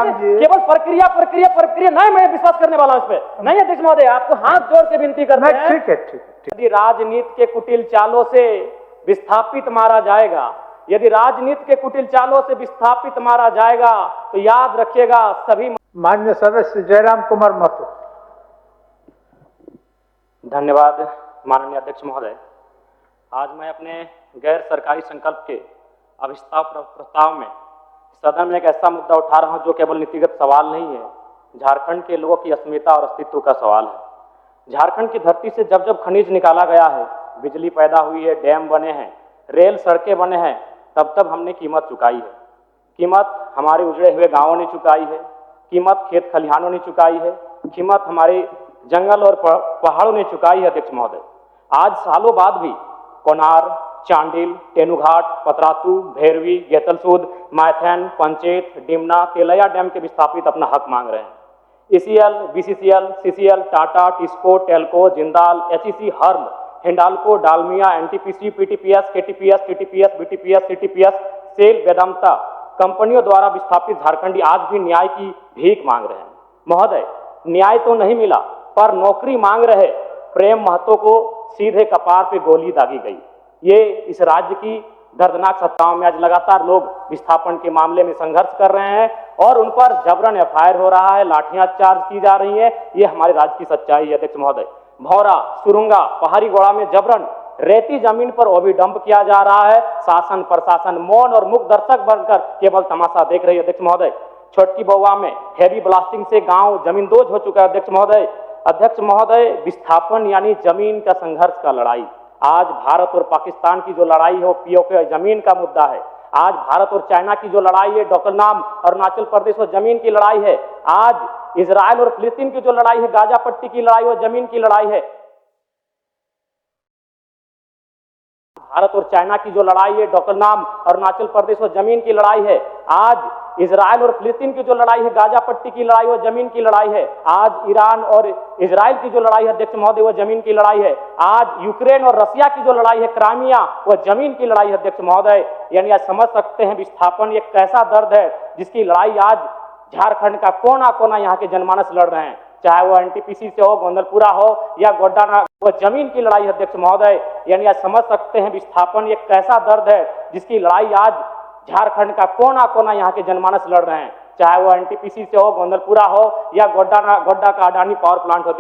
जयराम जी। केवल प्रक्रिया प्रक्रिया प्रक्रिया नहीं, मैं विश्वास करने वाला हूं इस पे नहीं। अध्यक्ष महोदय, आपको हाथ जोड़ के विनती करते हैं, ठीक है, ठीक है। यदि राजनीति के कुटिल चालों से विस्थापित मारा जाएगा, यदि राजनीति के कुटिल चालों से विस्थापित मारा जाएगा, तो याद रखिएगा सभी। माननीय सदस्य जयराम कुमार महतो। धन्यवाद माननीय अध्यक्ष महोदय। आज मैं अपने गैर सरकारी संकल्प के अविश्वास प्रस्ताव में सदन में एक ऐसा मुद्दा उठा रहा हूं जो केवल नीतिगत सवाल नहीं है, झारखंड के लोगों की अस्मिता और अस्तित्व का सवाल है। झारखंड की धरती से जब जब खनिज निकाला गया है, बिजली पैदा हुई है, डैम बने हैं, रेल सड़कें बने हैं, तब तब हमने कीमत चुकाई है। कीमत हमारे उजड़े हुए गांवों ने चुकाई है, कीमत खेत खलिहानों ने चुकाई है, कीमत हमारे जंगल और पहाड़ों ने चुकाई है। अध्यक्ष महोदय, आज सालों बाद भी कोनार, चांडिल, तेनुघाट, पतरातू, भैरवी, गेतलसूद, मायथन, पंचेत, डिमना, तेलैया डैम के विस्थापित अपना हक मांग रहे हैं। ECL, BCCL, CCL, Tata, TISCO, TELCO, Jindal, HEC, HURL, Hindalco, Dalmia, NTPC, PTPS, KTPS, TTPS, BTPS, CTPS, SAIL, Vedanta कंपनियों द्वारा विस्थापित झारखंडी आज भी न्याय की भीख मांग रहे हैं। महोदय, न्याय तो नहीं मिला, पर नौकरी मांग रहे प्रेम महतो को सीधे कपार पे गोली दागी गई। ये इस राज्य की दर्दनाक सत्ताओं में आज लगातार लोग विस्थापन के मामले में संघर्ष कर रहे हैं और उन पर जबरन एफआईआर हो रहा है, लाठियां चार्ज की जा रही है। ये हमारे राज्य की सच्चाई है। अध्यक्ष महोदय, भौरा, सुरुंगा, पहाड़ी गोड़ा में जबरन रेती जमीन पर ओबी डंप किया जा रहा है। शासन प्रशासन मौन और मुख दर्शक बनकर केवल तमाशा देख रही है। अध्यक्ष महोदय, छोटकी बउआ में हैवी ब्लास्टिंग से गांव जमींदोज हो चुका है। अध्यक्ष महोदय, विस्थापन यानी जमीन का संघर्ष का लड़ाई। आज भारत और पाकिस्तान की जो लड़ाई है वो पीओके जमीन का मुद्दा है। आज भारत और चाइना की जो लड़ाई है, डोकलाम अरुणाचल प्रदेश और जमीन की लड़ाई है। आज इजराइल और फिलिस्तीन की जो लड़ाई है, गाजा पट्टी की लड़ाई और जमीन की लड़ाई है। भारत और चाइना की जो लड़ाई है, डोकलाम अरुणाचल प्रदेश और जमीन की लड़ाई है। आज इजराइल और फिलिस्तीन की जो लड़ाई है, गाजा पट्टी की लड़ाई और जमीन की लड़ाई है। आज ईरान और इजराइल की जो लड़ाई है अध्यक्ष महोदय, वो जमीन की लड़ाई है। आज यूक्रेन और रसिया की जो लड़ाई है, क्राइमिया, वो जमीन की लड़ाई है। अध्यक्ष महोदय, यानी आज समझ सकते हैं विस्थापन एक कैसा दर्द है जिसकी लड़ाई आज झारखंड का कोना कोना यहाँ के जनमानस लड़ रहे हैं, चाहे वो एनटीपीसी से हो, गोंदलपुरा हो या गोड्डा, वो जमीन की लड़ाई है। अध्यक्ष महोदय, यानी आज समझ सकते हैं विस्थापन एक कैसा दर्द है जिसकी लड़ाई आज झारखंड का कोना कोना यहाँ के जनमानस लड़ रहे हैं, चाहे वो एनटीपीसी से हो, गोंदलपुरा हो या गोड्डा का अडानी पावर प्लांट हो।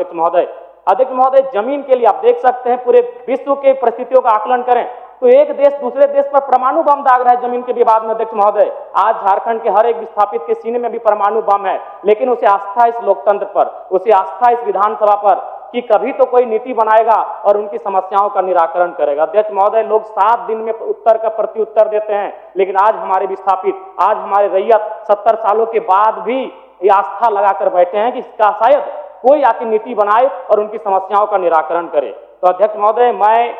अध्यक्ष महोदय, जमीन के लिए आप देख सकते हैं पूरे विश्व के परिस्थितियों का आकलन करें तो एक देश दूसरे देश पर परमाणु बम दाग रहा है जमीन के विवाद में। अध्यक्ष महोदय, आज झारखंड के हर एक विस्थापित के सीने में भी परमाणु बम है, लेकिन उसे आस्था इस लोकतंत्र पर, उसे आस्था इस विधानसभा पर कि कभी तो कोई नीति बनाएगा और उनकी समस्याओं का निराकरण करेगा। अध्यक्ष महोदय, लोग 7 दिन में उत्तर का प्रति उत्तर देते हैं, लेकिन आज हमारे विस्थापित, आज हमारे रैयत 70 सालों के बाद भी ये आस्था लगाकर बैठे हैं कि इसका शायद कोई आके नीति बनाए और उनकी समस्याओं का निराकरण करे। तो अध्यक्ष महोदय, मैं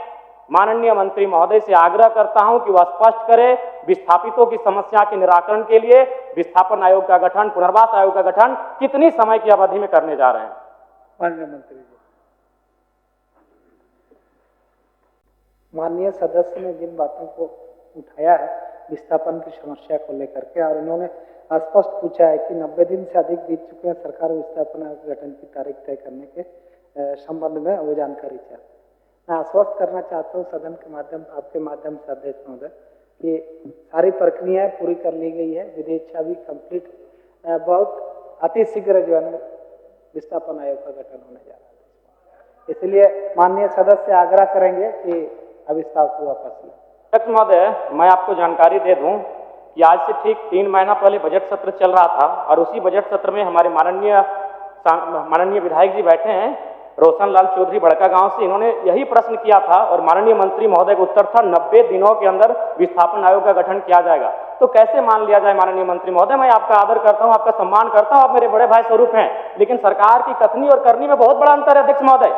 माननीय मंत्री महोदय से आग्रह करता हूं कि वह स्पष्ट करे विस्थापितों की समस्या के निराकरण के लिए विस्थापन आयोग का गठन, पुनर्वास आयोग का गठन कितनी समय की अवधि में करने जा रहे हैं। माननीय मंत्री जी। माननीय सदस्य ने जिन बातों को उठाया है विस्थापन की समस्या को लेकर के, और इन्होंने स्पष्ट पूछा है कि 90 दिन से अधिक बीत चुके हैं, सरकार विस्थापन आयोग गठन की तारीख तय करने के संबंध में वो जानकारी चाहते हैं। मैं आश्वस्त करना चाहता हूँ सदन के माध्यम, आपके माध्यम से अध्यक्ष महोदय, कि सारी प्रक्रियाएं पूरी कर ली गई है, विधेयक भी कंप्लीट, बहुत अतिशीघ्र जो है विस्थापन आयोग का गठन होने जा रहा है। इसलिए माननीय सदस्य आग्रह करेंगे कि अविस्ताव को वापस लें। अध्यक्ष महोदय, मैं आपको जानकारी दे दूं कि आज से ठीक 3 महीना पहले बजट सत्र चल रहा था और उसी बजट सत्र में हमारे माननीय विधायक जी बैठे हैं, रोशन लाल चौधरी बड़का गांव से, इन्होंने यही प्रश्न किया था और माननीय मंत्री महोदय का उत्तर था 90 दिनों के अंदर विस्थापन आयोग का गठन किया जाएगा। तो कैसे मान लिया जाए माननीय मंत्री महोदय, मैं आपका आदर करता हूं, आपका सम्मान करता हूं, आप मेरे बड़े भाई स्वरूप हैं, लेकिन सरकार की कथनी और करनी में बहुत बड़ा अंतर है। अध्यक्ष महोदय,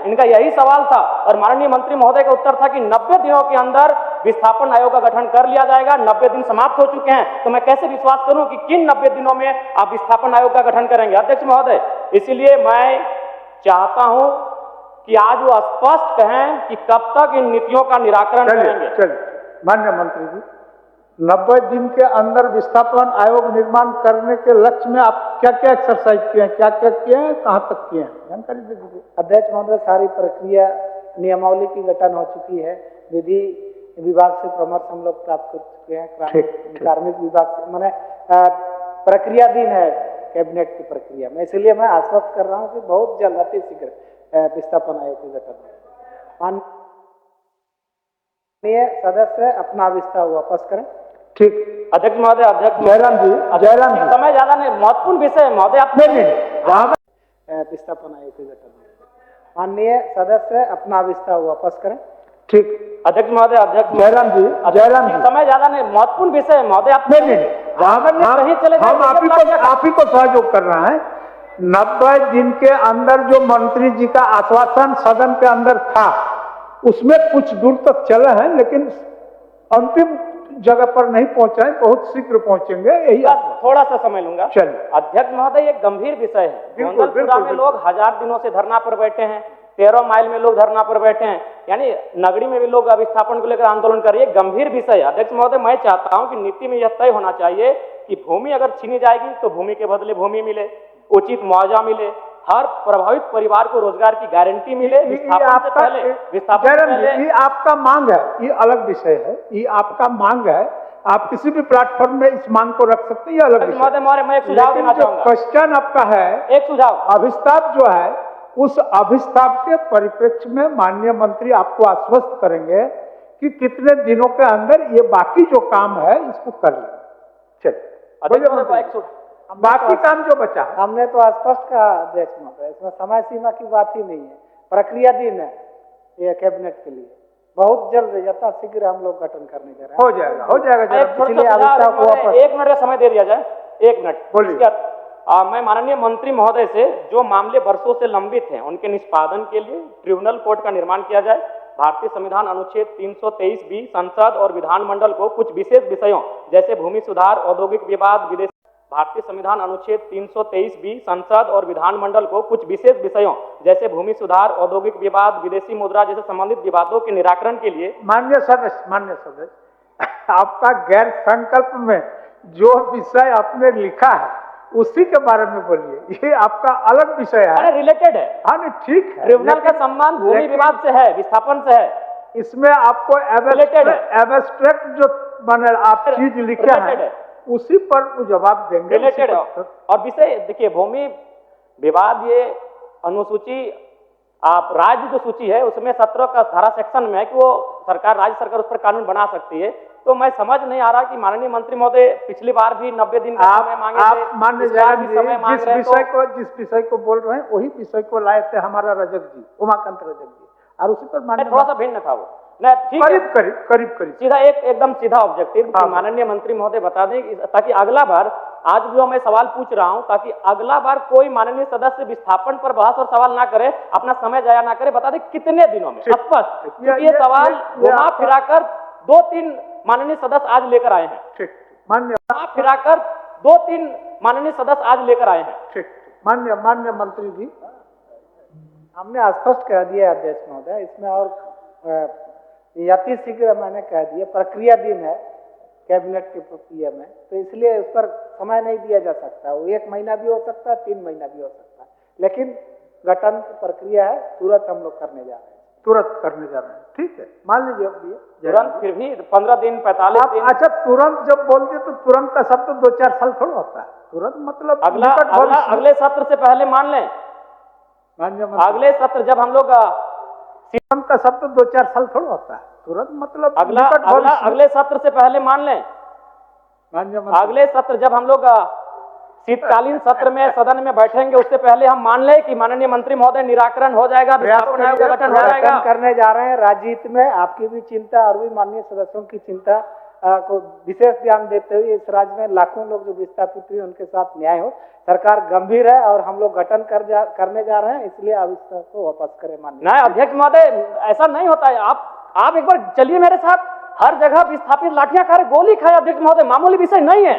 इनका यही सवाल था और माननीय मंत्री महोदय का उत्तर था कि 90 दिनों के अंदर विस्थापन आयोग का गठन कर लिया जाएगा। 90 दिन समाप्त हो चुके हैं, तो मैं कैसे विश्वास करूं कि किन 90 दिनों में आप विस्थापन आयोग का गठन करेंगे। अध्यक्ष महोदय, इसलिए मैं चाहता हूं कि आज वो स्पष्ट कहें कि कब तक इन नीतियों का निराकरण करेंगे। चलिए माननीय मंत्री जी। 90 दिन के अंदर विस्थापन आयोग निर्माण करने के लक्ष्य में आप क्या क्या एक्सरसाइज किए हैं, क्या क्या किए हैं, कहाँ तक किए हैं, जानकारी दे दीजिए। अध्यक्ष महोदय, सारी प्रक्रिया नियमावली की गठन हो चुकी है, विधि विभाग से परामर्श हम लोग प्राप्त कर चुके हैं, ठीक। कार्मिक विभाग से, मैंने प्रक्रियाधीन है कैबिनेट की प्रक्रिया में, इसलिए मैं आश्वस्त कर रहा हूँ कि बहुत जल्द अति शीघ्र विस्थापन आयोग की गठन हो। माननीय सदस्य अपना विस्तार वापस करें। ठीक। अध्यक्ष महोदय, अध्यक्ष जयराम जी, जयराम जी, समय ज्यादा नहीं, महत्वपूर्ण विषय है महोदय, आप विस्थापन आयोग की गठन हो। माननीय सदस्य अपना विस्तार वापस करें। ठीक। अध्यक्ष महोदय, अध्यक्ष जयराम जी, जयराम जी, समय ज्यादा नहीं, महत्वपूर्ण विषय है महोदय, आप हम आप ही को सहयोग कर रहे हैं। 90 दिन के अंदर जो मंत्री जी का आश्वासन सदन के अंदर था, उसमें कुछ दूर तक चले हैं, लेकिन अंतिम जगह पर नहीं पहुंचे हैं, बहुत शीघ्र पहुंचेंगे, यही थोड़ा सा समय लूंगा। चलिए। अध्यक्ष महोदय, एक गंभीर विषय है। बिल्कुल, गोंदलपुरा बिल्कुल, में लोग 1000 दिनों से धरना पर बैठे हैं, 13 माइल में लोग धरना पर बैठे हैं, यानी नगरी में भी लोग विस्थापन को लेकर आंदोलन कर रहे हैं। गंभीर विषय है। अध्यक्ष महोदय, मैं चाहता हूं कि नीति में यह तय होना चाहिए कि भूमि अगर छीनी जाएगी तो भूमि के बदले भूमि मिले, उचित मुआवजा मिले, हर प्रभावित परिवार को रोजगार की गारंटी मिले। विस्थापन से पहले ये आपका मांग है, ये अलग विषय है, ये आपका मांग है, आप किसी भी प्लेटफॉर्म में इस मांग को रख सकते हैं, ये अलग विषय है। मैं एक सुझाव देना चाहूंगा। क्वेश्चन आपका है, एक सुझाव, अभिस्ताप जो है, उस अभिस्ताप के परिप्रेक्ष्य में माननीय मंत्री आपको आश्वस्त करेंगे कि कितने दिनों के अंदर ये बाकी जो काम है इसको कर लेंगे। चलिए, बाकी काम जो बचा है, हमने तो स्पष्ट कहा अध्यक्ष महोदय, इसमें समय सीमा की बात ही नहीं है, प्रक्रियाधीन है ये कैबिनेट के लिए। बहुत जल्द यथाशीघ्र हम लोग गठन करने जा रहे हैं। हो जाएगा, हो जाएगा। इसलिए अभिस्ताप को वापस 1 मिनट का समय दे दिया जाए। 1 मिनट बोलिए। मैं माननीय मंत्री महोदय से जो मामले वर्षों से लंबित हैं उनके निष्पादन के लिए ट्रिब्यूनल कोर्ट का निर्माण किया जाए। भारतीय संविधान अनुच्छेद 323 संसद और विधानमंडल को कुछ विशेष विषयों जैसे भूमि सुधार, औद्योगिक विवाद, विदेश भारतीय संविधान अनुच्छेद 323 संसद और विधानमंडल को कुछ विशेष विषयों जैसे भूमि सुधार, औद्योगिक विवाद, विदेशी मुद्रा जैसे संबंधित विवादों के निराकरण के लिए माननीय सदस्य, आपका गैर संकल्प में जो विषय आपने लिखा है उसी के बारे में बोलिए, ये आपका अलग विषय है, रिलेटेड है। हाँ नहीं, ठीक है। ट्रिब्यूनल का संबंध भूमि विवाद से है, विस्थापन से है। इसमें आपको एब्स्ट्रैक्ट जो बने आप चीज लिखे हैं उसी पर जवाब देंगे। रिलेटेड और विषय देखिए, भूमि विवाद ये अनुसूची आप राज्य जो सूची है उसमें 17 का धारा सेक्शन में है कि वो सरकार, राज्य सरकार उस पर कानून बना सकती है। तो मैं समझ नहीं आ रहा कि माननीय मंत्री महोदय पिछली बार भी 90 दिन का समय मांगे थे, आप माननीय जयराम जी जिस विषय को बोल रहे हैं वही विषय को लाए थे हमारा रजक जी, उमाकांत रजक जी, और उसी पर माननीय थोड़ा सा भिन्न था वो। करीब सीधा एकदम सीधा ऑब्जेक्टिव माननीय मंत्री महोदय बता दें ताकि अगला बार, आज जो मैं सवाल पूछ रहा हूं, ताकि अगला बार कोई माननीय सदस्य विस्थापन पर बहस और सवाल ना करे, अपना समय जाया ना करे, बता दें कितने दिनों में स्पष्ट। ये सवाल घुमा फिराकर 2-3 माननीय सदस्य आज लेकर आए हैं। ठीक, माननीय घुमा फिराकर 2-3 माननीय सदस्य आज लेकर आए हैं। ठीक, माननीय मंत्री जी, हमने स्पष्ट कह दिया अध्यक्ष महोदय, इसमें और यथि शीघ्र मैंने कह दिया, प्रक्रियाधीन है कैबिनेट की प्रक्रिया में, तो इसलिए उस पर समय नहीं दिया जा सकता। वो 1 महीना भी हो सकता है, 3 महीना भी हो सकता है, लेकिन गठन की प्रक्रिया है, तुरंत हम लोग करने जा रहे हैं। तुरंत करने जा रहे हैं, ठीक है, मान लीजिए तुरंत, फिर भी 15 दिन 45 दिन। अच्छा, तुरंत जब बोलते तो तुरंत का शब्द 2-4 साल थोड़ा होता है। तुरंत मतलब अगले सत्र से पहले मान लें, अगले सत्र जब हम लोग तुरंत का शब्द 2-4 साल थोड़ा होता है। तुरंत मतलब अगले सत्र से पहले मान लें, अगले सत्र जब हम लोग शीतकालीन सत्र में सदन में बैठेंगे उससे पहले हम मान लें कि माननीय मंत्री महोदय निराकरण हो जाएगा, विस्थापन आयोग का गठन हो जाएगा। करने जा रहे हैं राजनीति में, आपकी भी चिंता और भी माननीय सदस्यों की चिंता को विशेष ध्यान देते हुए इस राज्य में लाखों लोग जो विस्थापित हुए उनके साथ न्याय हो। सरकार गंभीर है और हम लोग गठन करने जा रहे हैं, इसलिए आप इसको वापस करें माननीय। नहीं अध्यक्ष महोदय, ऐसा नहीं होता है। आप एक बार चलिए मेरे साथ, हर जगह विस्थापित लाठियां खा रहे, गोली खाए अध्यक्ष महोदय, मामूली विषय नहीं है।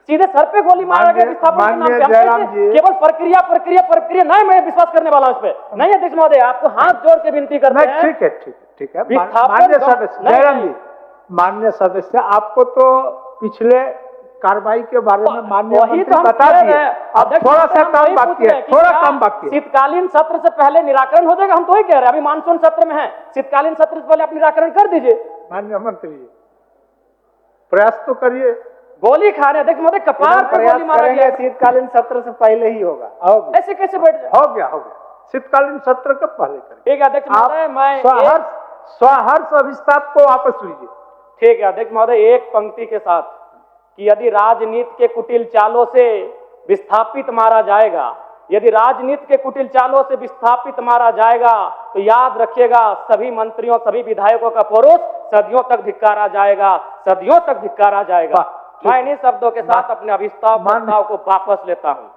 सीधे सर पे गोली मारा गया विस्थापन के नाम पे, केवल प्रक्रिया नहीं, मैं विश्वास करने वाला हूं इस पे नहीं अध्यक्ष महोदय, आपको हाथ जोड़ के विनती करते हैं। ठीक है, माननीय सदस्य जयराम जी, माननीय सदस्य, आपको तो पिछले कार्रवाई के बारे में माननीय वही मंत्री तो हम बता कह दिए। रहे हैं। अब अध्यक्ष थोड़ा महोदय, सा हम काम वही पूछ बाकी रहे है, हैं कि थोड़ा क्या काम बाकी है। शीतकालीन सत्र से पहले निराकरण हो जाएगा? हम तो ही कह रहे हैं, अभी मानसून सत्र में है, शीतकालीन सत्र से पहले आप निराकरण कर दीजिए। माननीय मंत्री जी, प्रयास तो करिए। गोली खा रहे हैं अध्यक्ष महोदय, कपार पर प्रयास गोली मारा करेंगे, गया। शीतकालीन सत्र से पहले ही होगा। ऐसे कैसे बैठ जाए? हो गया शीतकालीन सत्र कब पहले करें? ठीक है अध्यक्ष महोदय, मैं स्वहर्ष अभिस्ताप को वापस लीजिए। ठीक है अध्यक्ष महोदय, एक पंक्ति के साथ कि यदि राजनीति के कुटिल चालों से विस्थापित मारा जाएगा, यदि राजनीति के कुटिल चालों से विस्थापित मारा जाएगा तो याद रखिएगा, सभी मंत्रियों, सभी विधायकों का परोस सदियों तक धिक्कारा जाएगा, सदियों तक धिक्कारा जाएगा। मैं इन्हीं शब्दों के साथ अपने अभिस्ताव प्रस्ताव को वापस लेता हूं।